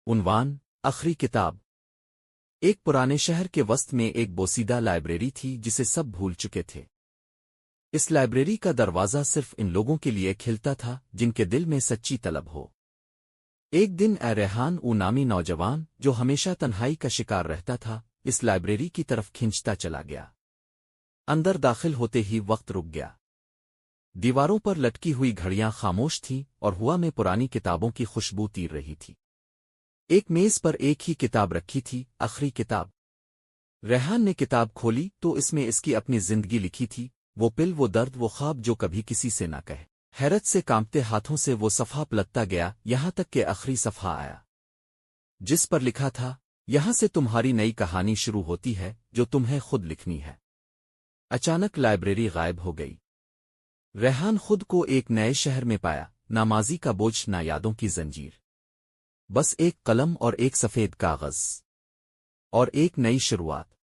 عنوان آخری کتاب۔ ایک پرانے شہر کے وسط میں ایک بوسیدہ لائبریری تھی جسے سب بھول چکے تھے۔ اس لائبریری کا دروازہ صرف ان لوگوں کے لیے کھلتا تھا جن کے دل میں سچی طلب ہو۔ ایک دن ریحان نامی نوجوان جو ہمیشہ تنہائی کا شکار رہتا تھا اس لائبریری کی طرف کھنچتا چلا گیا۔ اندر داخل ہوتے ہی وقت رک گیا۔ دیواروں پر لٹکی ہوئی گھڑیاں خاموش تھیں اور ہوا میں پرانی کتابوں کی خوشبو تیر رہی تھی۔ ایک میز پر ایک ہی کتاب رکھی تھی، آخری کتاب۔ ریحان نے کتاب کھولی تو اس میں اس کی اپنی زندگی لکھی تھی، وہ پل، وہ درد، وہ خواب جو کبھی کسی سے نہ کہے۔ حیرت سے کانپتے ہاتھوں سے وہ صفحہ پلٹتا گیا یہاں تک کہ آخری صفحہ آیا جس پر لکھا تھا، یہاں سے تمہاری نئی کہانی شروع ہوتی ہے جو تمہیں خود لکھنی ہے۔ اچانک لائبریری غائب ہو گئی۔ ریحان خود کو ایک نئے شہر میں پایا، نہ ماضی کا بوجھ، نہ یادوں کی زنجیر، بس ایک قلم اور ایک سفید کاغذ اور ایک نئی شروعات۔